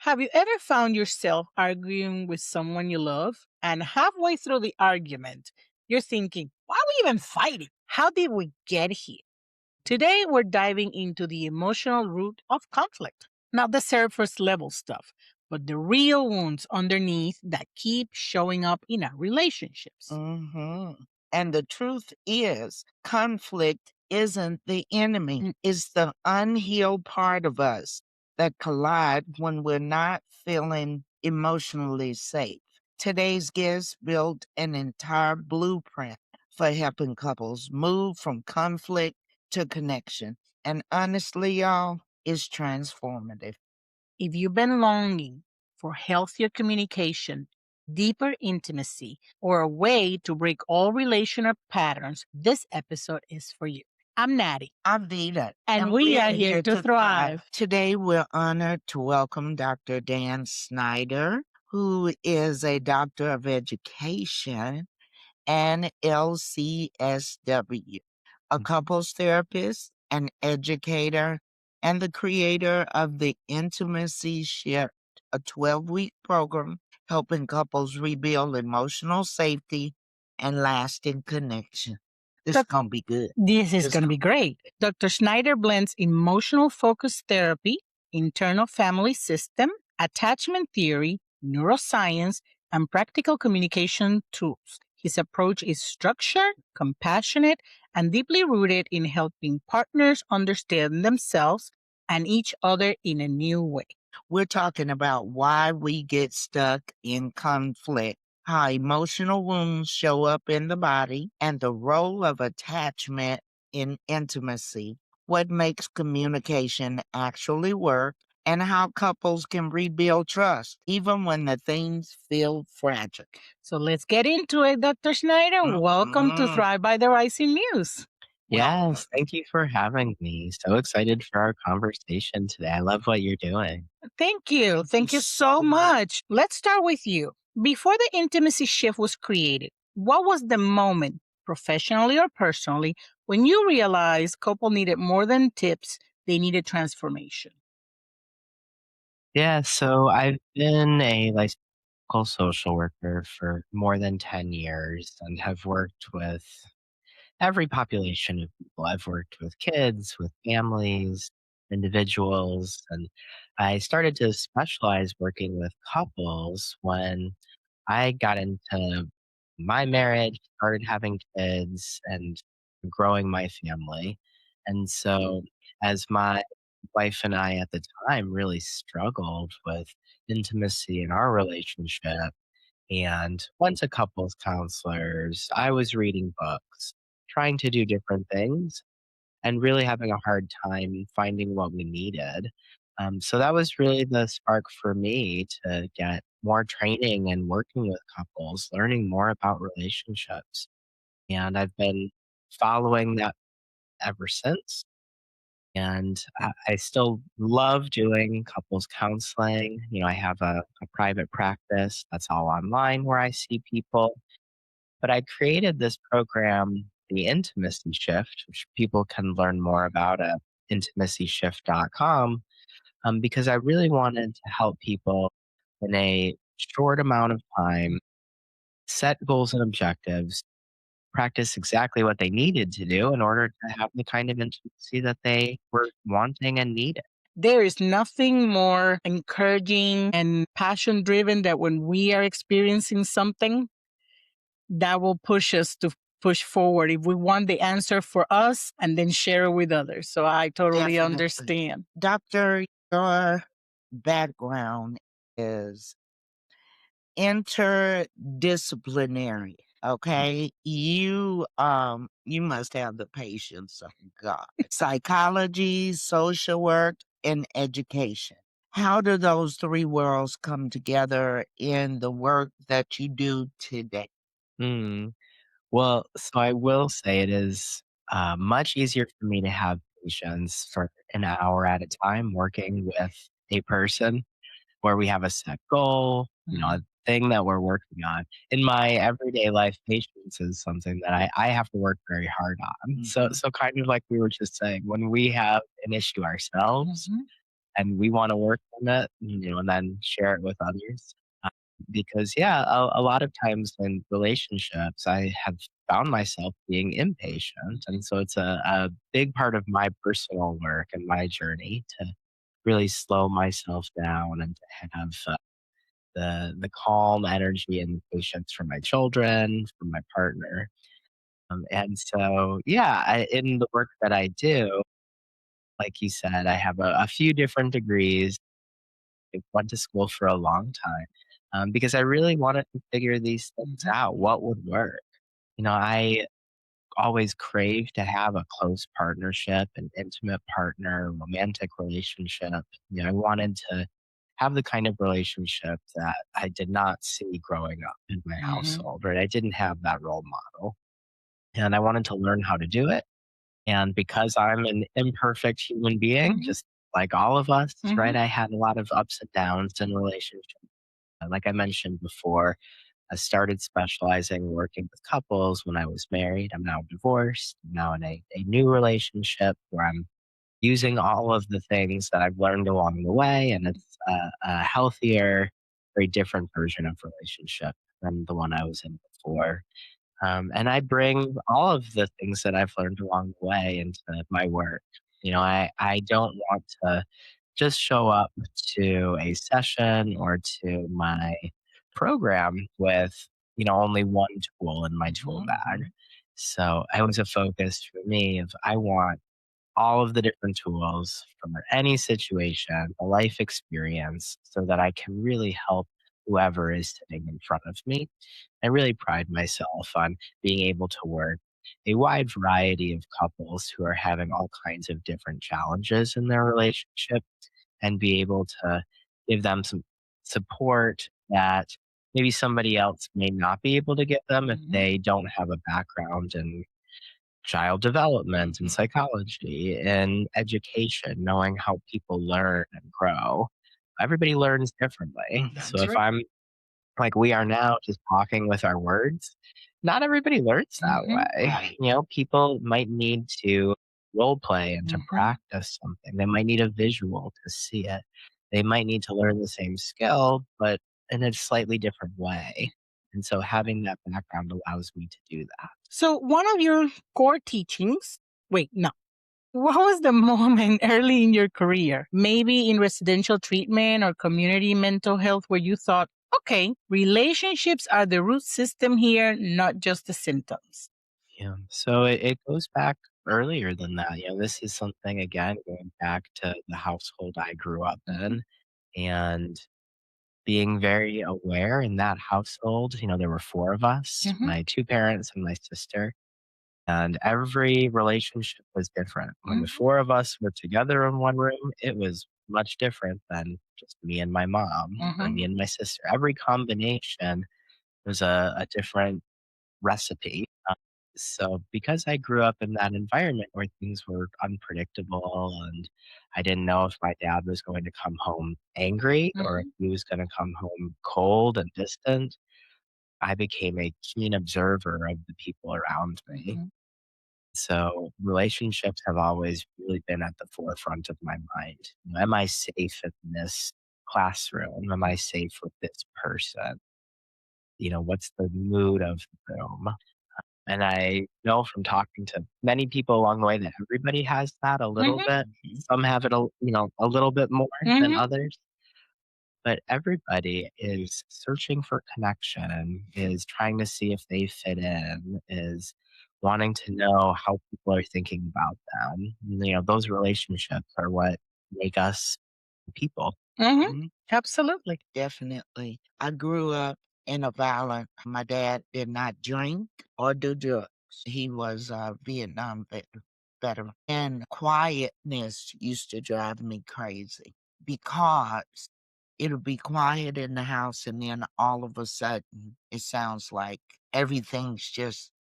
Have you ever found yourself arguing with someone you love and halfway through the argument, you're thinking, why are we even fighting? How did we get here? Today, we're diving into the emotional root of conflict, not the surface level stuff, but the real wounds underneath that keep showing up in our relationships. hmm And the truth is, conflict isn't the enemy. It's the unhealed part of us that collide when we're not feeling emotionally safe. Today's guest built an entire blueprint for helping couples move from conflict to connection. And honestly, y'all, it's transformative. If you've been longing for healthier communication, deeper intimacy, or a way to break all relational patterns, this episode is for you. I'm Natty, I'm Vida, and and we we're are here here to to thrive. thrive. Today, we're honored to welcome Dr. Dan Snyder, who is a doctor of education and LCSW, a couples therapist, an educator, and the creator of the Intimacy Shift, a 12-week program helping couples rebuild emotional safety and lasting connection. This is Doc- going to be good. This is This going to be great. Dr. Schneider blends emotional focused therapy, internal family system, attachment theory, neuroscience, and practical communication tools. His approach is structured, compassionate, and deeply rooted in helping partners understand themselves and each other in a new way. We're talking about why we get stuck in conflict, how emotional wounds show up in the body, and the role of attachment in intimacy, what makes communication actually work, and how couples can rebuild trust even when the things feel fragile. So let's get into it, Dr. Schneider. Welcome to Mhm. Thrive by the Rising Muse. Welcome. Yes, thank you for having me. So excited for our conversation today. I love what you're doing. Thank you. Thank you Thank you so so much. much. Let's start with you. Before the intimacy shift was created, what was the moment, professionally or personally, when you realized couple needed more than tips, they needed transformation? Yeah, so I've been a licensed social worker for more than 10 years and have worked with every population of people. I've worked with kids, with families, individuals, and I started to specialize working with couples when I got into my marriage, started having kids, and growing my family. And so, as my wife and I at the time really struggled with intimacy in our relationship and went to couples counselors, I was reading books, trying to do different things, and really having a hard time finding what we needed. So that was really the spark for me to get more training and working with couples, learning more about relationships. And I've been following that ever since. And I still love doing couples counseling. I have a private practice that's all online where I see people. But I created this program, the Intimacy Shift, which people can learn more about at intimacyshift.com, because I really wanted to help people in a short amount of time set goals and objectives, practice exactly what they needed to do in order to have the kind of intimacy that they were wanting and needed. There is nothing more encouraging and passion driven that when we are experiencing something that will push us to push forward if we want the answer for us and then share it with others. So I totally Definitely. understand. Doctor, your background is interdisciplinary. Okay. You must have the patience of God. Psychology, social work, and education. How do those three worlds come together in the work that you do today? Hmm. Well, so I will say it is much easier for me to have patience for an hour at a time working with a person where we have a set goal, a thing that we're working on. In my everyday life, patience is something that I have to work very hard on. So, Mhm. so kind of like we were just saying, when we have an issue ourselves, Mhm. and we want to work on it, and then share it with others. Uh, because yeah, a lot of times in relationships, I have found myself being impatient, and so it's a big part of my personal work and my journey to really slow myself down and to have the calm energy and patience for my children, for my partner. And so, yeah, in the work that I do, like you said, I have a few different degrees. I went to school for a long time because I really wanted to figure these things out. What would work? I always crave to have a close partnership, an intimate partner, romantic relationship. I wanted to have the kind of relationship that I did not see growing up in my Mhm. household, right? I didn't have that role model. And I wanted to learn how to do it. And because I'm an imperfect human being, Mhm. just like all of us, right? Mhm. I had a lot of ups and downs in relationships. Like I mentioned before, I started specializing working with couples when I was married. I'm now divorced, I'm now in a new relationship where I'm using all of the things that I've learned along the way. And it's a healthier, very different version of relationship than the one I was in before. And I bring all of the things that I've learned along the way into my work. I don't want to just show up to a session or to my program with, only one tool in my tool Mhm. bag. So it was a focus for me of I want all of the different tools for any situation, a life experience, so that I can really help whoever is sitting in front of me. I really pride myself on being able to work a wide variety of couples who are having all kinds of different challenges in their relationship and be able to give them some support that maybe somebody else may not be able to give them if Mhm. they don't have a background in child development and psychology and education, knowing how people learn and grow. Everybody learns differently. So That's if right. I'm like we are now, just talking with our words, not everybody learns that Mhm. way. People might need to role play and to Mhm. practice something. They might need a visual to see it. They might need to learn the same skill, but in a slightly different way. And so having that background allows me to do that. So, one of your core teachings, wait, no. What was the moment early in your career, maybe in residential treatment or community mental health, where you thought, okay, relationships are the root system here, not just the symptoms? Yeah. So it goes back earlier than that. This is something, again, going back to the household I grew up Mhm. in and being very aware in that household. There were four of us, Mhm. my two parents and my sister, and every relationship was different. When the Mhm. four of us were together in one room, it was much different than just me and my mom or me Mhm. and my sister. Every combination was a different recipe. So, because I grew up in that environment where things were unpredictable and I didn't know if my dad was going to come home angry or if Mhm. he was going to come home cold and distant, I became a keen observer of the people around me. Mhm. So, relationships have always really been at the forefront of my mind. Am I safe in this classroom? Am I safe with this person? What's the mood of the room? And I know from talking to many people along the way that everybody has that a little Mhm. bit. Some have it a little bit more than Mhm. others, but everybody is searching for connection, is trying to see if they fit in, is wanting to know how people are thinking about them. Those relationships are what make us people. Mhm. Absolutely.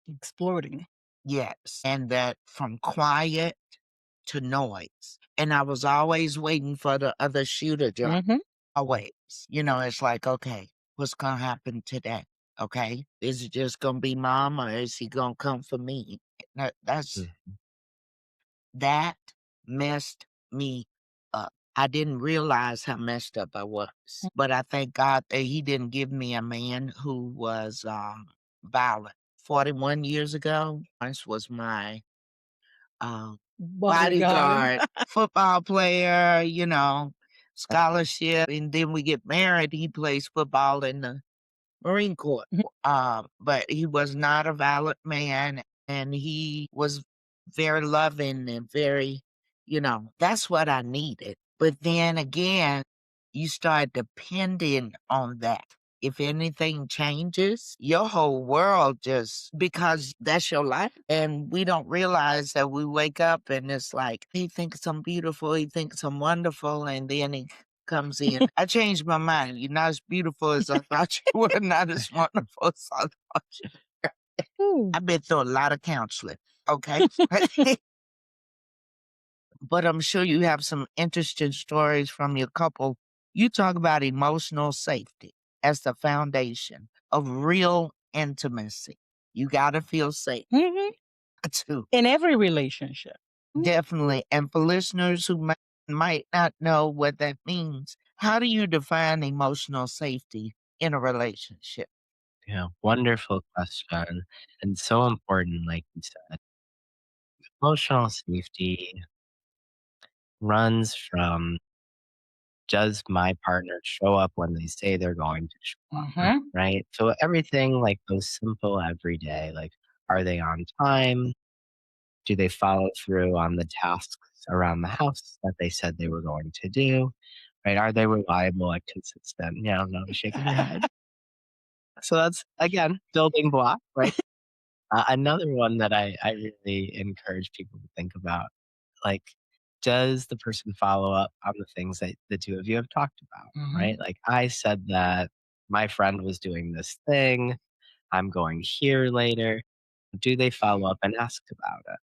Exploding. Mhm. Mm. I didn't realize how messed up I was, but I thank God that he didn't give me a man who was, violent. 41 years ago, this was my, Bodyguard. bodyguard, football player, scholarship, and then we get married, he plays football in the Marine Corps. But he was not a violent man, and he was very loving and very, that's what I needed. But then again, you start depending on that. If anything changes, your whole world just because that's your life. And we don't realize that we wake up and it's like, he thinks I'm beautiful, he thinks I'm wonderful, and then he comes in. I changed my mind. You're not as beautiful as I thought you were, not as wonderful as I thought you were. Ooh. I've been through a lot of counseling. Okay. But I'm sure you have some interesting stories from your couple. You talk about emotional safety as the foundation of real intimacy. You got to feel safe Mhm. too. In every relationship. Definitely. And for listeners who might not know what that means, how do you define emotional safety in a relationship? Yeah, wonderful question. And so important, like you said. Emotional safety runs from, does my partner show up when they say they're going to show up? Mhm. Right? So everything like those simple every day, like are they on time? Do they follow through on the tasks around the house that they said they were going to do? Right? Are they reliable and consistent? Yeah, no, shaking your head. So that's again building block, right? Another one that I really encourage people to think about, like, does the person follow up on the things that the two of you have talked about, right? Mhm. Like, I said that my friend was doing this thing. I'm going here later. Do they follow up and ask about it?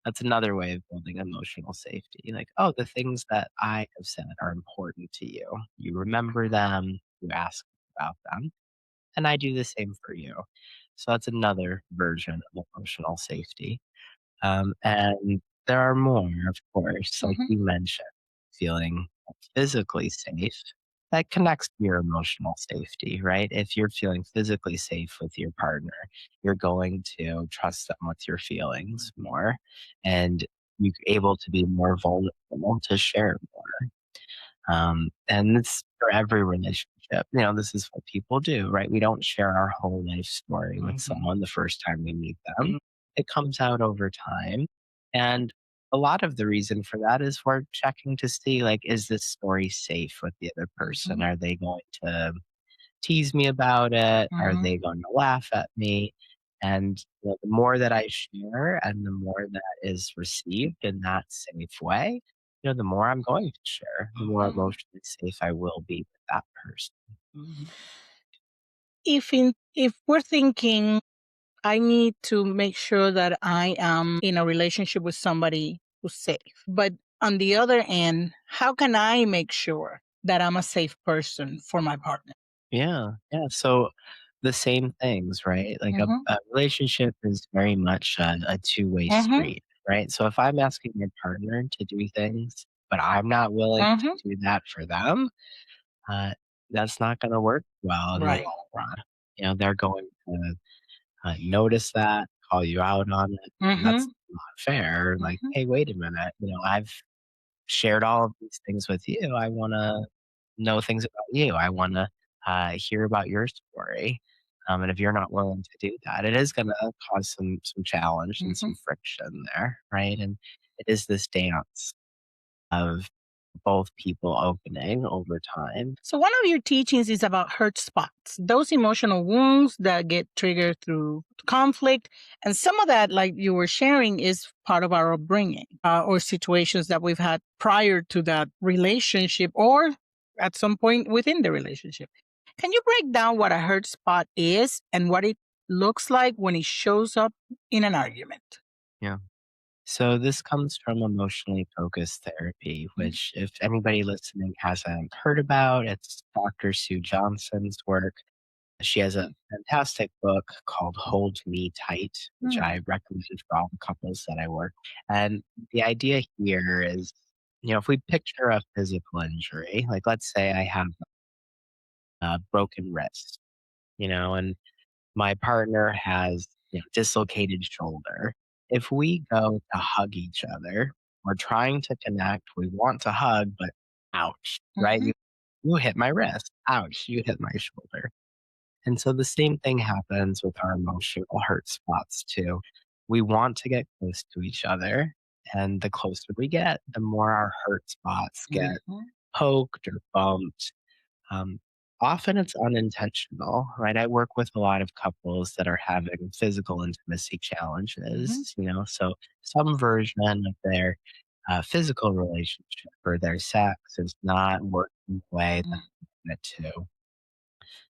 That's another way of building emotional safety. Like, oh, the things that I have said are important to you. You remember them, you ask about them, and I do the same for you. So that's another version of emotional safety. And there are more, of course, like Mhm. you mentioned, feeling physically safe. That connects to your emotional safety, right? If you're feeling physically safe with your partner, you're going to trust them with your feelings more and you're able to be more vulnerable to share more. And it's for every relationship. This is what people do, right? We don't share our whole life story with Mhm. someone the first time we meet them. It comes out over time. And a lot of the reason for that is we're checking to see, like, is this story safe with the other person? Mhm. Are they going to tease me about it? Are Mhm. they going to laugh at me? And the more that I share and the more that is received in that safe way, the more I'm going to share, the more Mhm. emotionally safe I will be with that person. Mhm. If we're thinking I need to make sure that I am in a relationship with somebody who's safe. But on the other end, how can I make sure that I'm a safe person for my partner? Yeah. Yeah. So the same things, right? Like a, Mhm. a relationship is very much a two-way Mhm. street, right? So if I'm asking my partner to do things, but I'm not willing Mhm. to do that for them, uh, that's not going to work well in the Right. long run. They're going to notice that, call you out on it, and that's Mhm. not fair. Like, Mhm. hey, wait a minute. I've shared all of these things with you. I want to know things about you. I want to hear about your story. And if you're not willing to do that, it is going to cause some challenge and some Mhm. friction there, right? And it is this dance of both people opening over time. So, one of your teachings is about hurt spots, those emotional wounds that get triggered through conflict. And some of that, like you were sharing, is part of our upbringing or situations that we've had prior to that relationship or at some point within the relationship. Can you break down what a hurt spot is and what it looks like when it shows up in an argument? Yeah. So this comes from emotionally focused therapy, Mhm. which if anybody listening hasn't heard about, it's Dr. Sue Johnson's work. She has a fantastic book called Hold Me Tight, which Mm. I recommend for all the couples that I work. And the idea here is if we picture a physical injury, like let's say I have a broken wrist, and my partner has dislocated shoulder. If we go to hug each other, we're trying to connect. We want to hug, but ouch, right? Mhm. You hit my wrist. Ouch, you hit my shoulder. And so the same thing happens with our emotional hurt spots too. We want to get close to each other. And the closer we get, the more our hurt spots get Mhm. poked or bumped. um, Often it's unintentional, right? I work with a lot of couples that are having physical intimacy Mhm. challenges, so some version of their physical relationship or their sex is not working the way that Mhm. they want it to.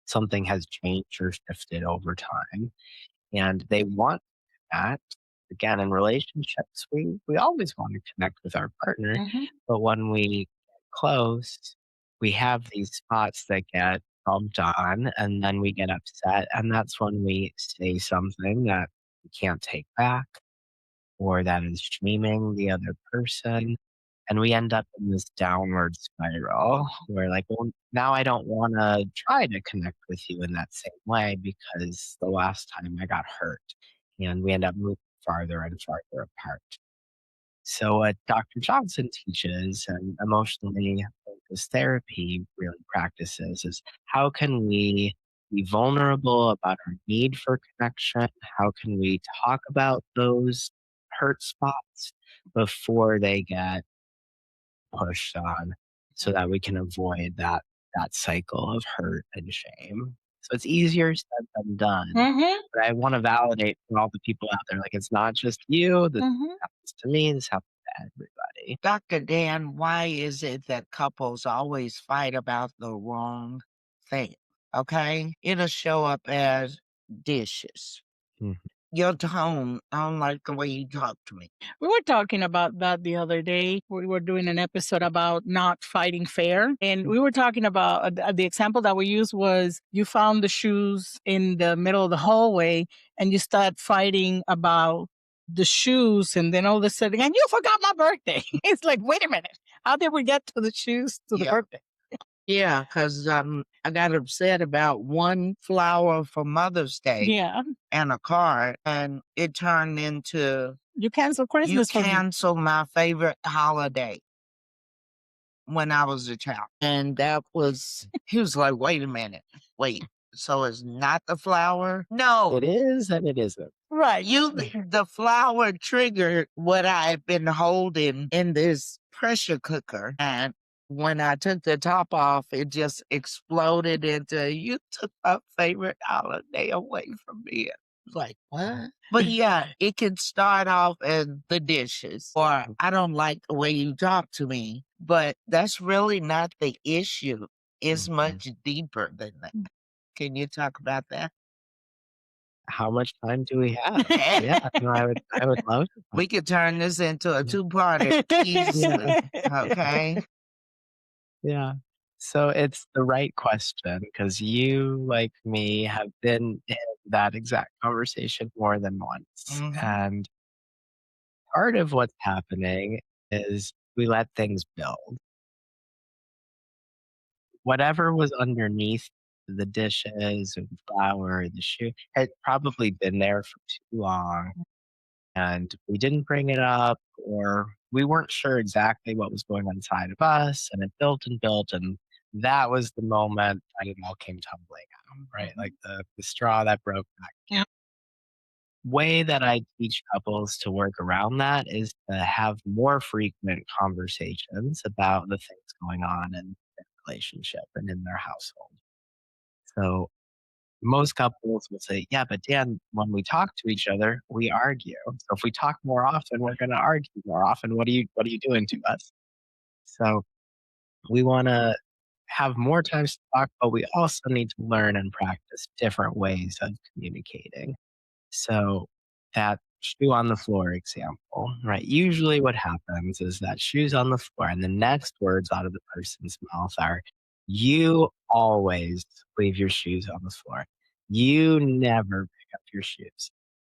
Something has changed or shifted over time, and they want that. Again, in relationships, we always want to connect with our partner, Mhm. but when we get close, we have these spots that get bumped on, and then we get upset, and that's when we say something that we can't take back or that is shaming the other person. And we end up in this downward spiral where, like, well, now I don't want to try to connect with you in that same way because the last time I got hurt. And we end up moving farther and farther apart. So, what Dr. Johnson teaches and emotionally focused therapy really practices is how can we be vulnerable about our need for connection? How can we talk about those hurt spots before they get pushed on so that we can avoid that cycle of hurt and shame? So it's easier said than done. Mhm. But I want to validate for all the people out there, like it's not just you. This Mhm. happens to me. This happens to everybody. Dr. Dan, why is it that couples always fight about the wrong thing? Okay. It'll show up as dishes. Mhm. Your tone, I don't like the way you talk to me. We were talking about that the other day. We were doing an episode about not fighting fair. And we were talking about the example that we used was you found the shoes in the middle of the hallway and you start fighting about the shoes. And then all of a sudden, and you forgot my birthday. It's like, wait a minute. How did we get to the shoes to the Yeah. birthday? Yeah, because I got upset about one flower for Mother's Day Yeah. and a card, and it turned into You canceled you Christmas for me. canceled my favorite holiday when I was a child. And that was, he was like, wait a minute, wait. So it's not the flower? No, It is and it isn't. Right. the flower triggered what I had been holding in this pressure cooker. And when I took the top off, it just exploded into, you took my favorite holiday away from me. It's like, what? But yeah, it can start off as the dishes, or I don't like the way you talk to me. But that's really not the issue. It's Mhm. much deeper than that. Can you talk about that? How much time do we have? Yeah, no, I would love to talk. We could turn this into a Yeah. two-parter Yeah. easily, okay? Yeah. So it's the right question because you, like me, have been in that exact conversation more than once. Mhm. And part of what's happening is we let things build. Whatever was underneath the dishes or the flour or the shoe had probably been there for too long. And we didn't bring it up, or we weren't sure exactly what was going on inside of us. And it built and built. And that was the moment that it all came tumbling out, right? Like the straw that broke that Yeah. way that I teach couples to work around that is to have more frequent conversations about the things going on in their relationship and in their household. So most couples will say, yeah, but Dan, when we talk to each other, we argue. So if we talk more often, we're going to argue more often. What are you doing to us? So we want to have more times to talk, but we also need to learn and practice different ways of communicating. So that shoe on the floor example, right? Usually what happens is that shoes on the floor and the next words out of the person's mouth are, you always leave your shoes on the floor. You never pick up your shoes.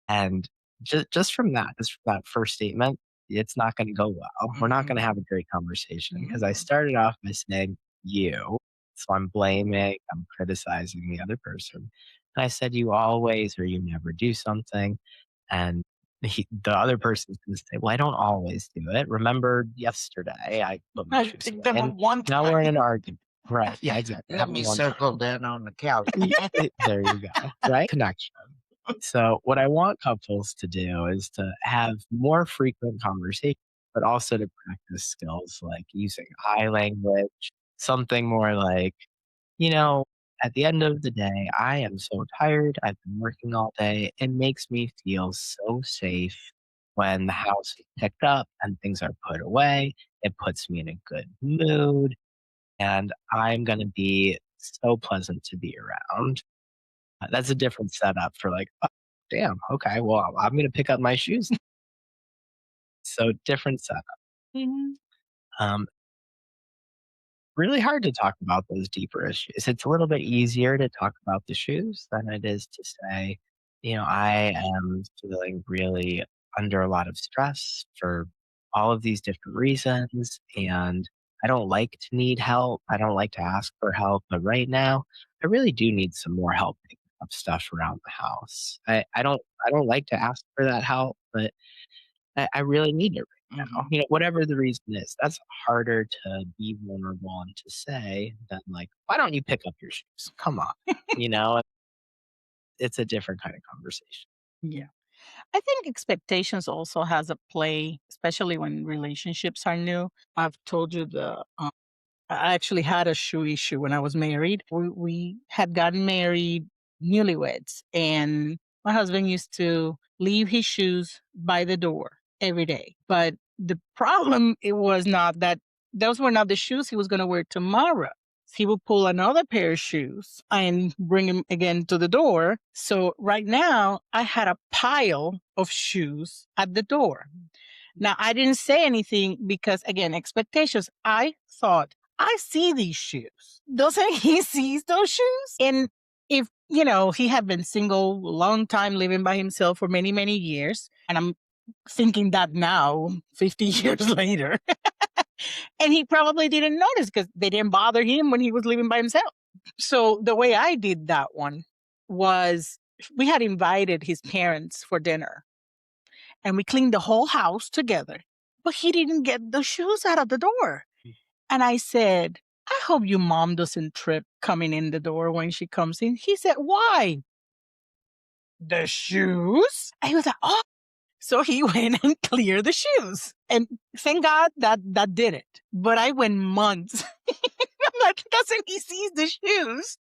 And just from that first statement, it's not going to go well. We're not going to Mhm. have a great conversation because I Mhm. started off by saying you. So I'm blaming, I'm criticizing the other person. And I said, you always or you never do something. And the other person's going to say, well, I don't always do it. Remember yesterday I put my I shoes picked away. them And up one now we're in time. an argument. Right. Yeah, exactly. Let Happened me one time. circle down on the couch. There you go. Right? Connection. So, what I want couples to do is to have more frequent conversations, but also to practice skills like using I language, something more like, you know, at the end of the day, I am so tired. I've been working all day. It makes me feel so safe when the house is picked up and things are put away. It puts me in a good mood, and I'm going to be so pleasant to be around. That's a different setup for like, "Oh, damn, okay, well, I'm gonna pick up my shoes." So different setup. Mhm. Um, really hard to talk about those deeper issues. It's a little bit easier to talk about the shoes than it is to say, I am feeling really under a lot of stress for all of these different reasons, and I don't like to need help. I don't like to ask for help, but right now, I really do need some more help picking up stuff around the house. I don't like to ask for that help, but I really need it right now. Mhm. Whatever the reason is, that's harder to be vulnerable and to say than like, why don't you pick up your shoes? Come on. You know, it's a different kind of conversation. Yeah. I think expectations also has a play, especially when relationships are new. I've told you I actually had a shoe issue when I was married. We had gotten married newlyweds, and my husband used to leave his shoes by the door every day. But the problem it was not that those were not the shoes he was going to wear tomorrow. He would pull another pair of shoes and bring them again to the door. So right now, I had a pile of shoes at the door. Now, I didn't say anything because, again, expectations. I thought, I see these shoes. Doesn't he see those shoes? And if, he had been single a long time, living by himself for many, many years, and I'm thinking that now, 50 years later, and he probably didn't notice because they didn't bother him when he was living by himself. So the way I did that one was we had invited his parents for dinner and we cleaned the whole house together. But he didn't get the shoes out of the door. And I said, I hope your mom doesn't trip coming in the door when she comes in. He said, why? The shoes? And he was like, oh. So he went and cleared the shoes. And thank God that did it. But I went months. I'm like, doesn't he see the shoes?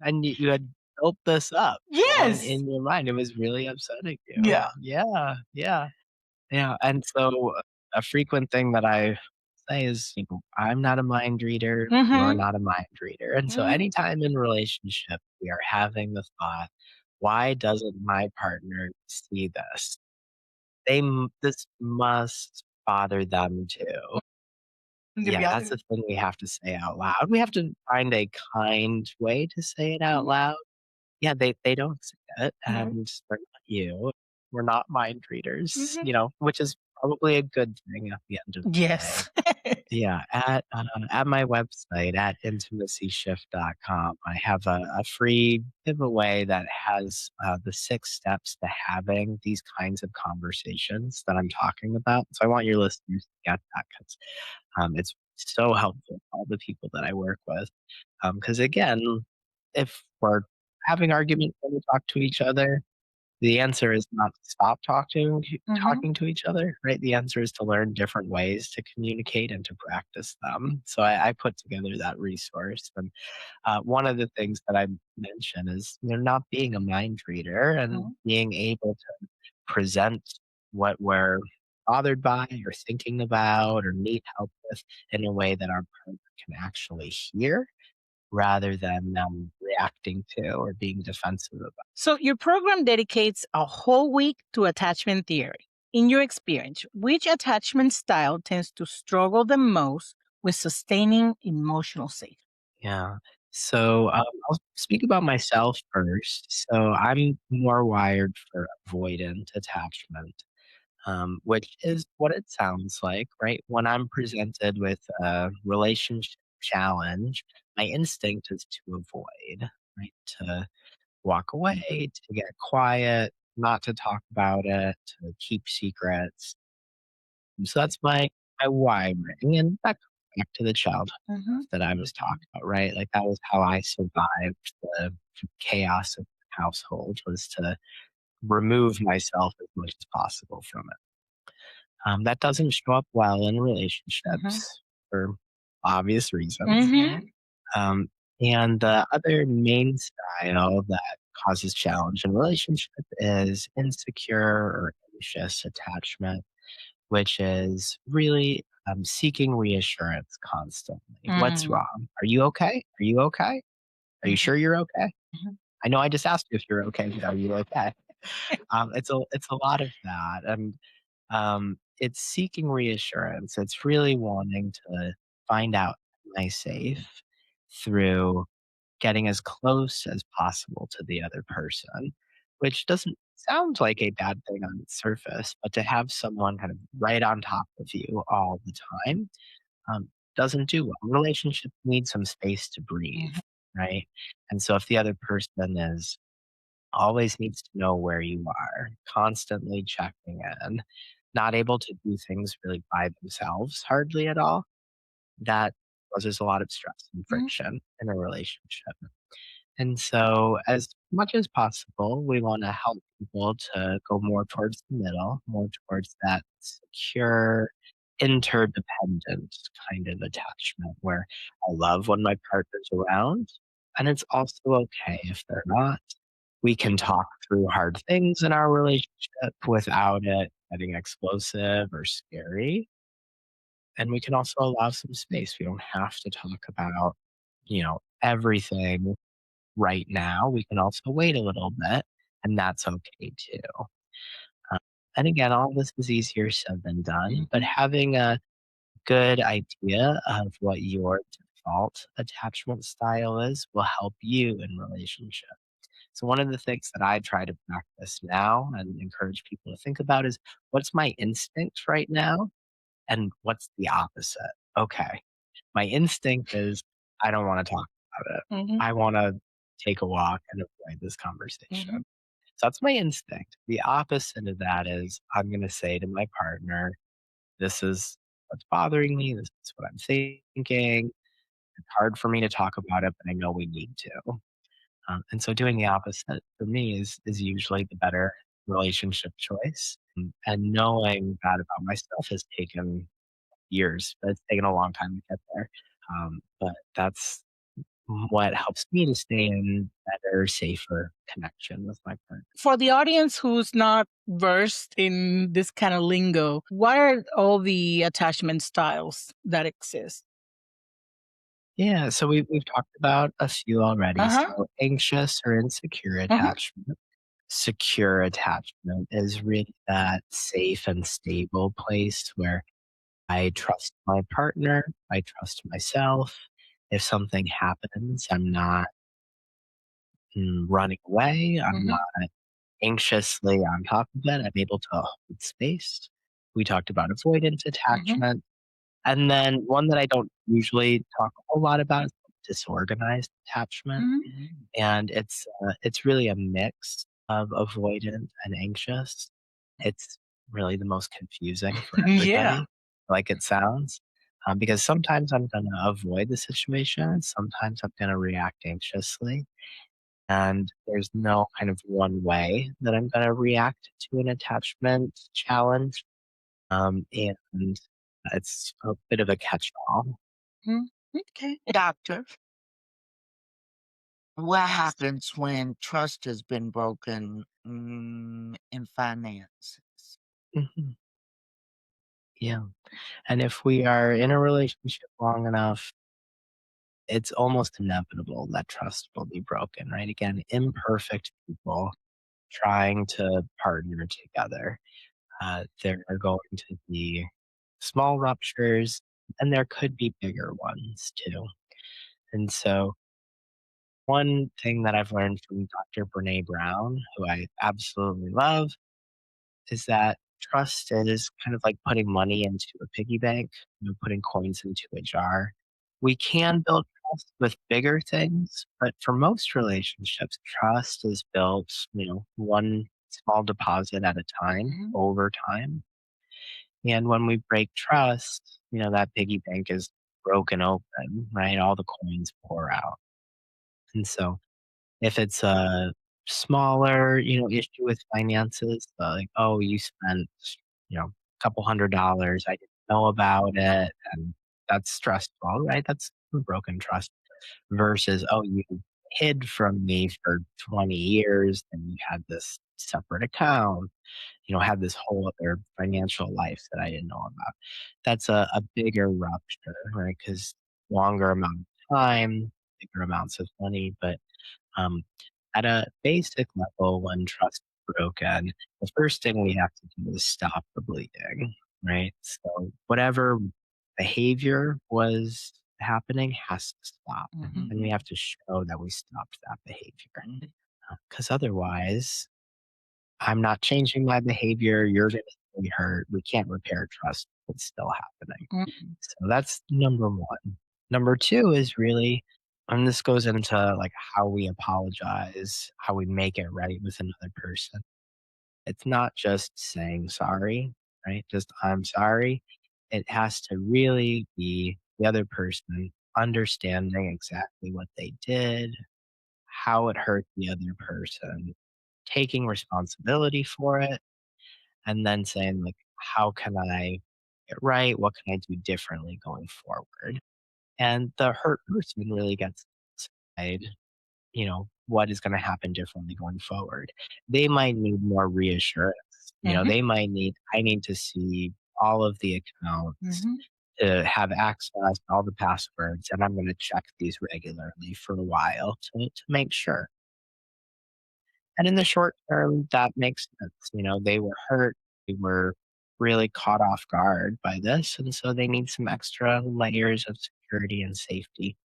And you had built this up Yes. in your mind. It was really upsetting you. Yeah. Yeah. Yeah. Yeah. And so a frequent thing that I say is, I'm not a mind reader. You're Mm-hmm. not a mind reader. And so Mm-hmm. anytime in relationship we are having the thought, why doesn't my partner see this? This must bother them too. Yeah, Yeah. that's the thing we have to say out loud. We have to find a kind way to say it out loud. Yeah, they don't see it, Mm-hmm. and they're not you. We're not mind readers, Mm-hmm. which is probably a good thing at the end of the day. Yes. Yeah, at my website, at intimacyshift.com, I have a free giveaway that has, the 6 steps to having these kinds of conversations that I'm talking about. So I want your listeners to get that 'cause, it's so helpful for all the people that I work with. Because again, if we're having arguments when we talk to each other, the answer is not to stop Mm-hmm. talking to each other, right? The answer is to learn different ways to communicate and to practice them. So I put together that resource, and one of the things that I mention is not being a mind reader and being able to present what we're bothered by or thinking about or need help with in a way that our partner can actually hear rather than reacting to or being defensive about. So your program dedicates a whole week to attachment theory. In your experience, which attachment style tends to struggle the most with sustaining emotional safety? Yeah. So I'll speak about myself first. So I'm more wired for avoidant attachment. which is what it sounds like, right? When I'm presented with a relationship challenge, my instinct is to avoid, right? To walk away, to get quiet, not to talk about it, to keep secrets. So that's my why ring, and that comes back to the childhood Mhm. that I was talking about, right? Like that was how I survived the chaos of the household was to remove myself as much as possible from it. That doesn't show up well in Mhm. relationships for obvious reasons. Mhm. Um, and the other main style that causes challenge in relationship is insecure or anxious attachment, which is really seeking reassurance constantly. What's Mm. wrong? Are you okay? Are you okay? Are you Mhm. sure you're okay? Mhm. I know I just asked you if you're okay. But are you okay? It's a lot of that, and it's seeking reassurance. It's really wanting to find out, am I safe, through getting as close as possible to the other person, which doesn't sound like a bad thing on its surface, but to have someone kind of right on top of you all the time um, doesn't do well. Relationships need some space to breathe, Mhm. right? And so if the other person is always needs to know where you are, constantly checking in, not able to do things really by themselves hardly at all, that causes a lot of stress and Mhm. friction in a relationship. And so, as much as possible, we want to help people to go more towards the middle, more towards that secure, interdependent kind of attachment where I love when my partner's around. And it's also okay if they're not. We can talk through hard things in our relationship without it getting explosive or scary. And we can also allow some space. We don't have to talk about, everything right now. We can also wait a little bit, and that's okay too. Uh, and again, all this is easier said than done, but Mhm. having a good idea of what your default attachment style is will help you in relationship. So one of the things that I try to practice now and encourage people to think about is what's my instinct right now and what's the opposite? Okay. My instinct is I don't want to talk about it. Mhm. I want to take a walk and avoid this conversation. Mhm. So that's my instinct. The opposite of that is I'm going to say to my partner, this is what's bothering me. This is what I'm thinking. It's hard for me to talk about it, but I know we need to. And so doing the opposite for me is usually the better relationship choice. And knowing that about myself has taken years. But it's taken a long time to get there. But that's what helps me to stay in better, safer connection with my partner. For the audience who's not versed in this kind of lingo, what are all the attachment styles that exist? Yeah, so we've talked about a few already. Uh-huh. So anxious or insecure Mhm. attachment. Secure attachment is really that safe and stable place where I trust my partner, I trust myself. If something happens, I'm not running away. I'm Mhm. not anxiously on top of it. I'm able to hold space. We talked about avoidant Mhm. attachment. And then one that I don't usually talk a whole lot about is disorganized attachment. Mhm. And it's really a mix of avoidant and anxious. It's really the most confusing for Yeah. everybody, like it sounds. Because sometimes I'm going to avoid the situation, and sometimes I'm going to react anxiously. And there's no kind of one way that I'm going to react to an attachment challenge. And it's a bit of a catch all. Mhm. Okay. Doctor, what happens when trust has been broken in finances? Mhm. Yeah. And if we are in a relationship long enough, it's almost inevitable that trust will be broken, right? Again, imperfect people trying to partner together. There are going to be small ruptures, and there could be bigger ones too. And so, one thing that I've learned from Dr. Brene Brown, who I absolutely love, is that trust is kind of like putting money into a piggy bank, putting coins into a jar. We can build trust with bigger things, but for most relationships, trust is built, one small deposit at a time over time. And when we break trust, that piggy bank is broken open, right? All the coins pour out. And so if it's a smaller, issue with finances, like, oh, you spent, a couple $100, I didn't know about it, and that's stressful, right? That's broken trust versus, oh, you hid from me for 20 years and you had this separate account, had this whole other financial life that I didn't know about. That's a bigger rupture, right? Because longer amount of time, bigger amounts of money, but um, at a basic level, when trust is broken, the first thing we have to do is stop the bleeding, right? So whatever behavior was happening has to stop. And we have to show that we stopped that behavior. Because otherwise, I'm not changing my behavior. You're going to be hurt. We can't repair trust. It's still happening. So that's number one. Number two is really, and this goes into like how we apologize, how we make it right with another person. It's not just saying sorry, right? Just I'm sorry. It has to really be the other person understanding exactly what they did, how it hurt the other person, taking responsibility for it, and then saying, like, how can I get right? What can I do differently going forward? And the hurt person really gets to decide, what is going to happen differently going forward. They might need more reassurance. They might need, I need to see all of the accounts to have access to all the passwords, and I'm going to check these regularly for a while to make sure. And in the short term, that makes sense. They were hurt. They were really caught off guard by this. And so they need some extra layers of security and safety.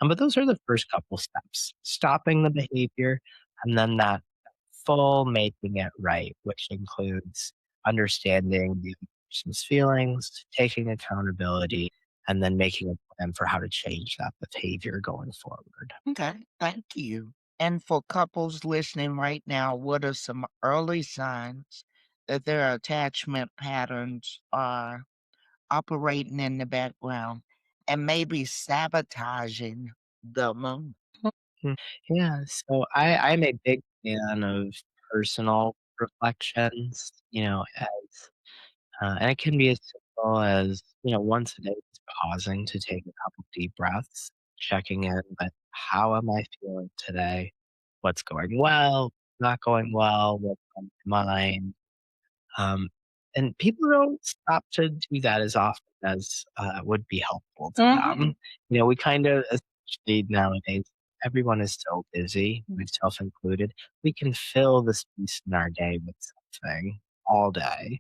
But those are the first couple steps, stopping the behavior and then that full making it right, which includes understanding the other person's feelings, taking accountability, and then making a plan for how to change that behavior going forward. Okay, thank you. And for couples listening right now, what are some early signs that their attachment patterns are operating in the background and maybe sabotaging the moon? Yeah, so I'm a big fan of personal reflections, and it can be as simple as, once a day, just pausing to take a couple deep breaths, checking in with how am I feeling today? What's going well? Not going well? What's on my mind? Um, and people don't stop to do that as often as would be helpful to them. We kind of, especially nowadays, everyone is so busy, myself included. We can fill the space in our day with something all day.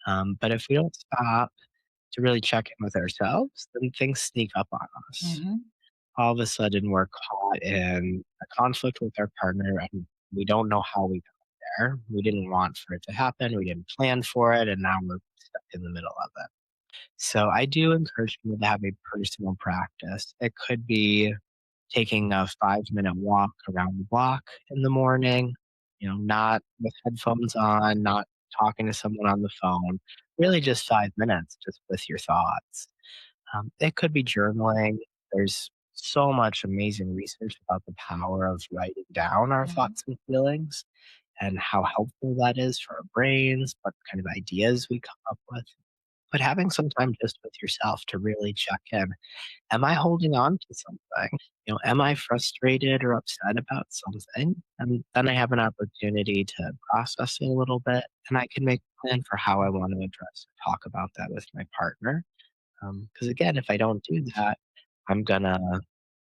But if we don't stop to really check in with ourselves, then things sneak up on us. All of a sudden, we're caught in a conflict with our partner and we don't know how we got there. We didn't want for it to happen. We didn't plan for it. And now we're stuck in the middle of it. So I do encourage people to have a personal practice. It could be taking a 5-minute walk around the block in the morning, not with headphones on, not talking to someone on the phone, really just 5 minutes just with your thoughts. It could be journaling. There's so much amazing research about the power of writing down our thoughts and feelings and how helpful that is for our brains, what kind of ideas we come up with. But having some time just with yourself to really check in. Am I holding on to something? Am I frustrated or upset about something? And then I have an opportunity to process it a little bit and I can make a plan for how I want to address or talk about that with my partner. Because again, if I don't do that, I'm gonna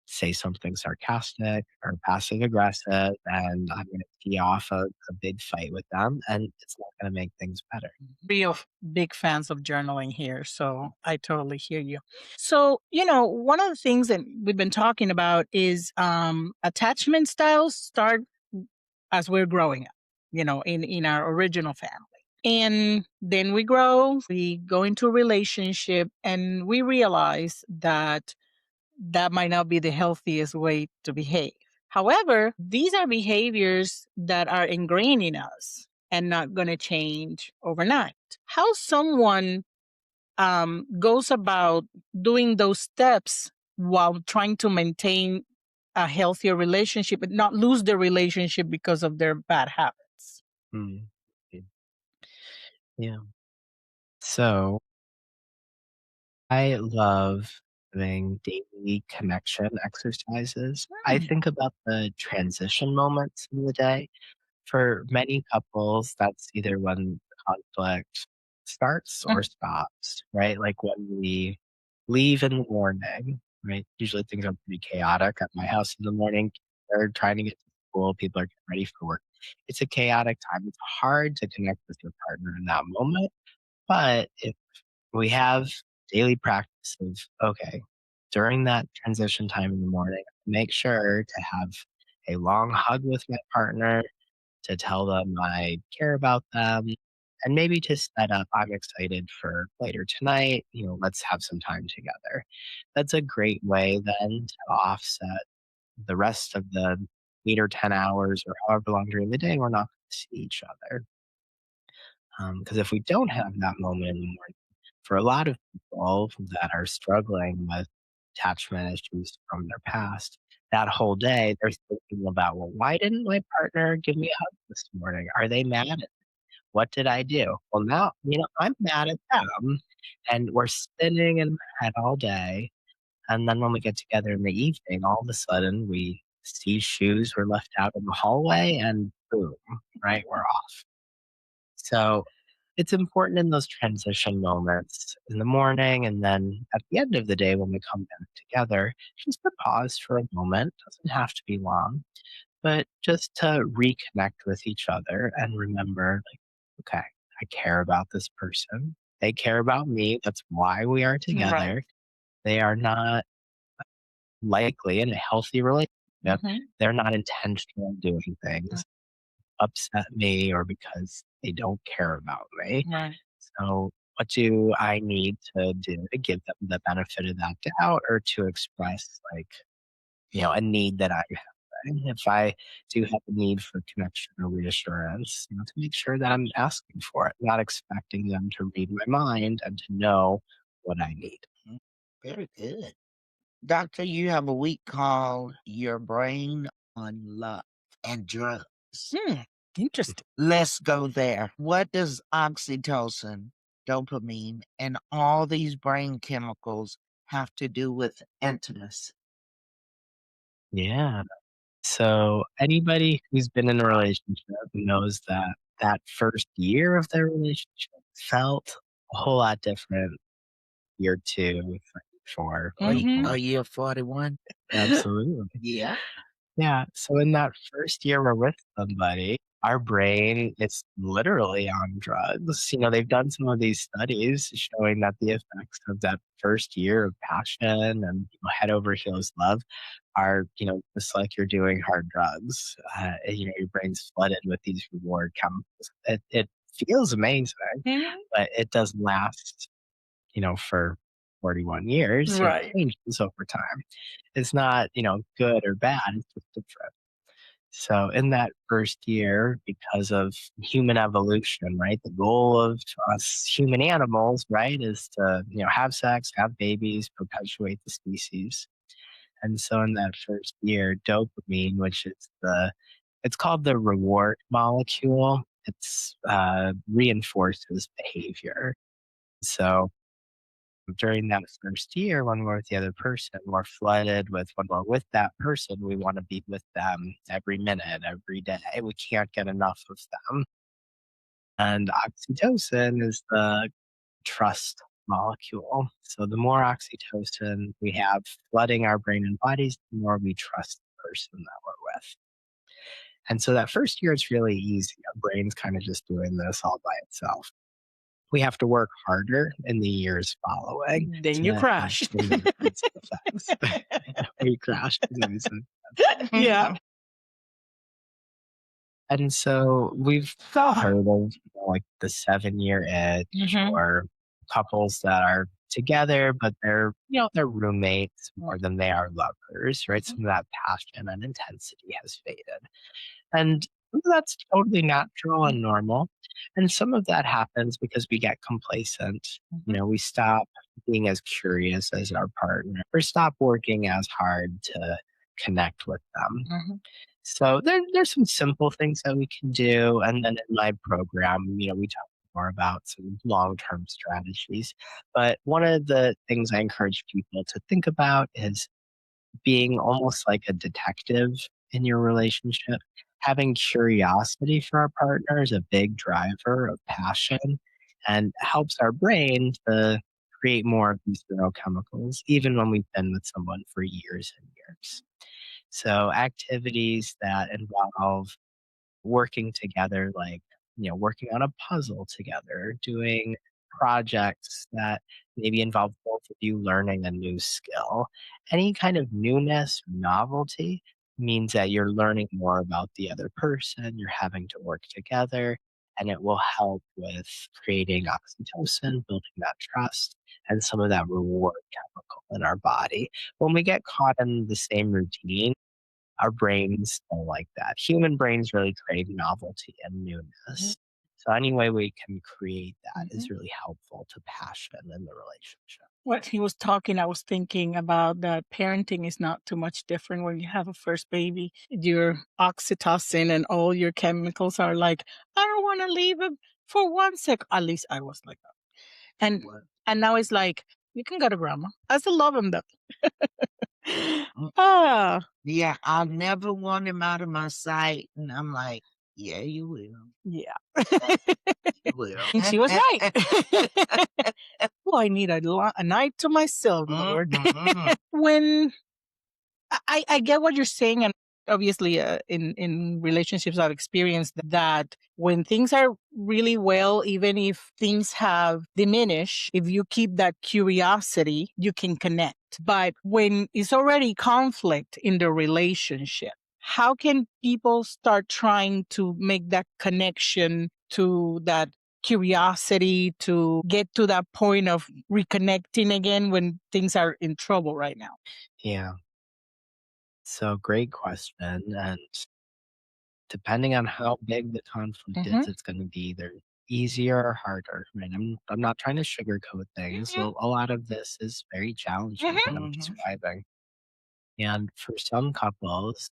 say something sarcastic or passive aggressive, and I'm gonna tee off a big fight with them, and it's not gonna make things better. Real big fans of journaling here, so I totally hear you. So, one of the things that we've been talking about is attachment styles start as we're growing up, in our original family. And then we grow, we go into a relationship, and we realize that that might not be the healthiest way to behave. However, these are behaviors that are ingrained in us and not going to change overnight. How someone goes about doing those steps while trying to maintain a healthier relationship and not lose the relationship because of their bad habits. Mm. Yeah. So I love doing daily connection exercises. I Mm, think about the transition moments in the day. For many couples, that's either when conflict starts or mm, stops, right? Like when we leave in the morning, right? Usually things are pretty chaotic at my house in the morning. They're trying to get to school, people are getting ready for work. It's a chaotic time. It's hard to connect with your partner in that moment. But if we have daily practice of, okay, during that transition time in the morning, make sure to have a long hug with my partner, to tell them I care about them, and maybe to set up, I'm excited for later tonight, let's have some time together. That's a great way then to offset the rest of the 8 or 10 hours or however long during the day we're not going to see each other. Because if we don't have that moment in the morning, for a lot of people that are struggling with attachment issues from their past, that whole day they're thinking about, well, why didn't my partner give me a hug this morning? Are they mad at me? What did I do? Well, now, I'm mad at them. And we're spinning in my head all day. And then when we get together in the evening, all of a sudden we see shoes were left out in the hallway and boom, right? We're off. So it's important in those transition moments in the morning and then at the end of the day when we come back together, just to pause for a moment. Doesn't have to be long, but just to reconnect with each other and remember, like, okay, I care about this person. They care about me. That's why we are right. together. They are not likely in a healthy relationship. Mhm, They're not intentional doing things upset me or because they don't care about me. right. So, what do I need to do to give them the benefit of that doubt or to express, like, a need that I have? Right? If I do have a need for connection or reassurance, to make sure that I'm asking for it, not expecting them to read my mind and to know what I need. Mm, very good. Doctor, you have a week called Your Brain on Love and Drugs. Hmm, interesting. Let's go there. What does oxytocin, dopamine, and all these brain chemicals have to do with intimacy? Yeah. So, anybody who's been in a relationship knows that that first year of their relationship felt a whole lot different year 2, 3, 4, Mhm, Are you 41? absolutely. Yeah. Yeah, so in that first year we're with somebody, our brain is literally on drugs. They've done some of these studies showing that the effects of that first year of passion and head over heels love are, just like you're doing hard drugs. Your brain's flooded with these reward chemicals. It feels amazing, mhm, but it doesn't last for 41 years. It right. changes over time. It's not, good or bad, it's just different. So in that first year, because of human evolution, right? The goal of us human animals, right, is to, have sex, have babies, perpetuate the species. And so in that first year, dopamine, which is it's called the reward molecule. It's reinforces behavior. So during that first year when we're with the other person, we're flooded with when we're with that person, we want to be with them every minute, every day. We can't get enough of them. And oxytocin is the trust molecule. So the more oxytocin we have flooding our brain and bodies, the more we trust the person that we're with. And so that first year, it's really easy. Our brain's kind of just doing this all by itself. We have to work harder in the years following Then you to crash. minimize the effects. We crash. As I said. Yeah. And so we've all heard of, like the 7-year itch Mhm. or couples that are together, but they're roommates more than they are lovers, right? Some of that passion and intensity has faded. And that's totally natural and normal. And some of that happens because we get complacent. Mhm. We stop being as curious as our partner or stop working as hard to connect with them. Mhm. So there's some simple things that we can do. And then in my program, we talk more about some long term strategies. But one of the things I encourage people to think about is being almost like a detective in your relationship. Having curiosity for our partner is a big driver of passion and helps our brain to create more of these neurochemicals, even when we've been with someone for years and years. So, activities that involve working together, like, working on a puzzle together, doing projects that maybe involve both of you learning a new skill. Any kind of newness, novelty means that you're learning more about the other person, you're having to work together, and it will help with creating oxytocin, building that trust, and some of that reward chemical in our body. When we get caught in the same routine, our brains don't like that. Human brains really crave novelty and Mhm. newness. So any way we can create that Mhm. is really helpful to passion in the relationship. What he was talking, I was thinking about that parenting is not too much different when you have a first baby. Your oxytocin and all your chemicals are like, I don't want to leave him for 1 sec. At least I was like that. And What? and now it's like, you can go to grandma. I still love him though. Mm, Ah, yeah, I'll never want him out of my sight, and I'm like, "Yeah, you will. yeah. You will." And she was right. Oh, I need a night to myself, Mhm, Lord. mhm. When I get what you're saying, and obviously, in relationships, I've experienced that when things are really well, even if things have diminished, if you keep that curiosity, you can connect. But when it's already conflict in the relationship, how can people start trying to make that connection to that curiosity to get to that point of reconnecting again when things are in trouble right now? Yeah. So great question. And depending on how big the conflict Mhm. is, it's going to be either easier or harder. Right? I'm not trying to sugarcoat things. Mhm. A lot of this is very challenging, what Mhm. I'm Mhm. describing. And for some couples,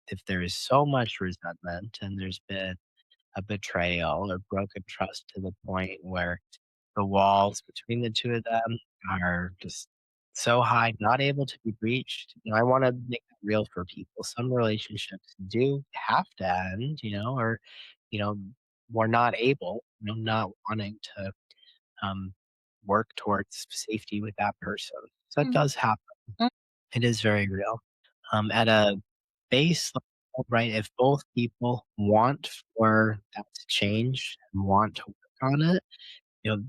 if there is so much resentment and there's been a betrayal or broken trust to the point where the walls between the two of them are just so high, not able to be breached. I want to make that real for people. Some relationships do have to end, or, you know, we're not able, not wanting to um, work towards safety with that person. So that Mhm. does happen. It is very real. At a base level, right? If both people want for that to change and want to work on it,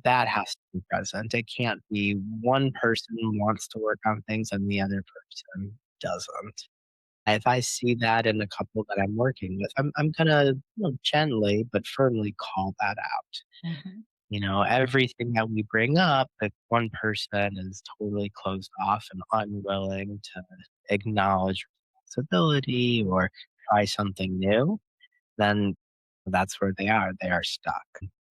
that has to be present. It can't be one person wants to work on things and the other person doesn't. If I see that in a couple that I'm working with, I'm gonna gently but firmly call that out. Mhm. Everything that we bring up, if one person is totally closed off and unwilling to acknowledge responsibility or try something new, then that's where they are. They are stuck.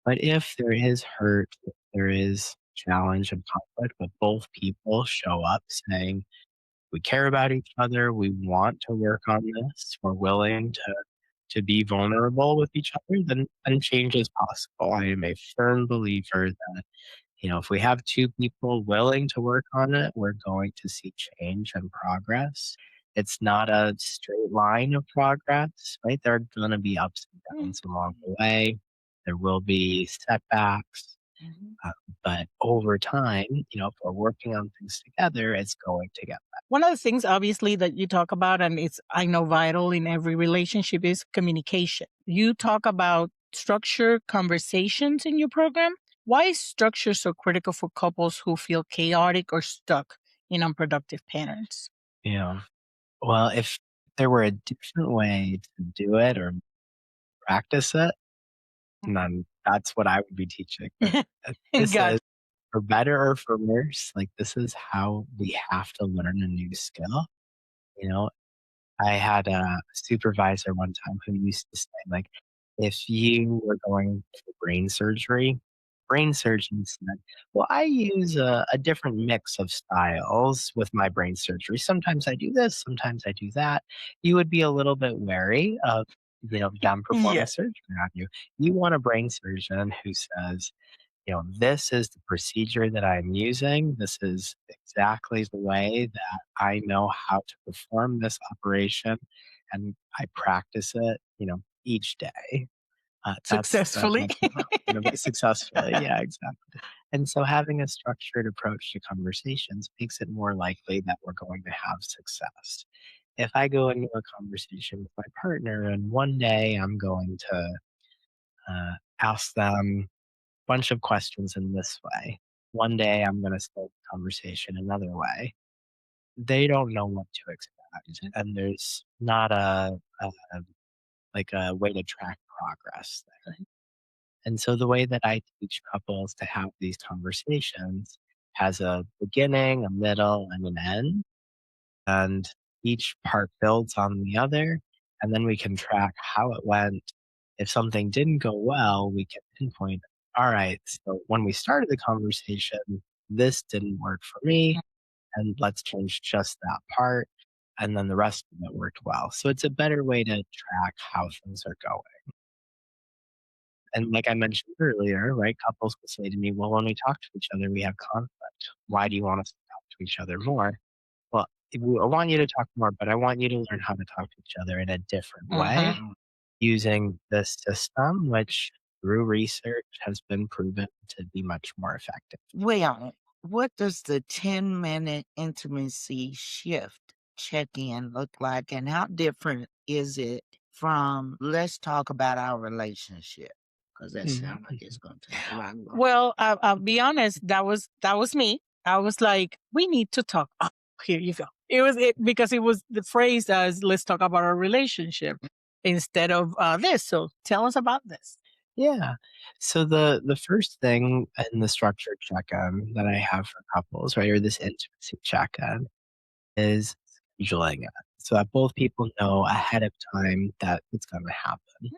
But if there is hurt, if there is challenge and conflict, but both people show up saying, we care about each other, we want to work on this, we're willing to be vulnerable with each other, then change is possible. I am a firm believer that, if we have two people willing to work on it, we're going to see change and progress. It's not a straight line of progress, right? There are going to be ups and Mhm. downs along the way. There will be setbacks, Mhm. uh, but over time, if we're working on things together, it's going to get One of the things, obviously, that you talk about, and it's, I know, vital in every relationship is communication. You talk about structure conversations in your program. Why is structure so critical for couples who feel chaotic or stuck in unproductive patterns? better. Well, if there were a different way to do it or practice it, and then that's what I would be teaching. This Got is for better or for worse, like, this is how we have to learn a new skill, you know? I had a supervisor one time who used to say, like, if you were going for brain surgeon said, "Well, I use a different mix of styles with my brain surgery. Sometimes I do this, sometimes I do that." You would be a little bit wary of, them performing Yeah, surgery on you. You want a brain surgeon who says, this is the procedure that I'm using. This is exactly the way that I know how to perform this operation, and I practice it, each day. successfully. That's what I but successfully, yeah, exactly. And so having a structured approach to conversations makes it more likely that we're going to have success. If I go into a conversation with my partner and one day I'm going to ask them bunch of questions in this way. One day I'm going to start the conversation another way. They don't know what to expect, and there's not a like a way to track progress there. And so the way that I teach couples to have these conversations has a beginning, a middle, and an end, and each part builds on the other, and then we can track how it went. If something didn't go well, we can pinpoint, all right, so when we started the conversation, this didn't work for me, and let's change just that part. And then the rest of it worked well. So it's a better way to track how things are going. And like I mentioned earlier, right, couples will say to me, well, when we talk to each other, we have conflict. Why do you want us to talk to each other more? Well, I want you to talk more, but I want you to learn how to talk to each other in a different way Mhm. using this system, which through research has been proven to be much more effective. Well, what does the 10-minute intimacy shift check-in look like, and how different is it from let's talk about our relationship? Because that Mhm. sounds like it's gonna take a lot longer. Well, I'll be honest. That was me. I was like, we need to talk. Oh, here you go. It was it because it was the phrase as let's talk about our relationship instead of this. So tell us about this. Yeah. So the first thing in the structured check-in that I have for couples, right, or this intimacy check-in is scheduling it so that both people know ahead of time that it's going to happen.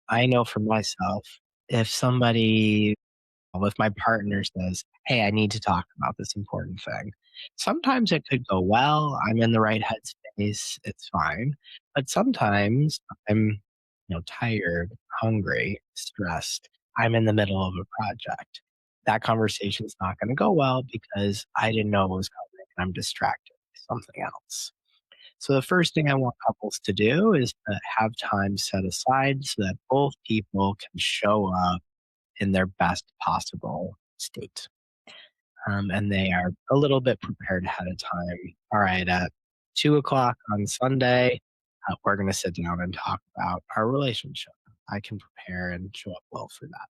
I know for myself, if somebody well, if my partner says, "Hey, I need to talk about this important thing." Sometimes it could go well. I'm in the right headspace. It's fine. But sometimes I'm, tired, hungry, stressed. I'm in the middle of a project. That conversation's not going to go well because I didn't know it was coming and I'm distracted by something else. So the first thing I want couples to do is to have time set aside so that both people can show up in their best possible state. And they are a little bit prepared ahead of time. All right, at 2 o'clock on Sunday, we're going to sit down and talk about our relationship. I can prepare and show up well for that.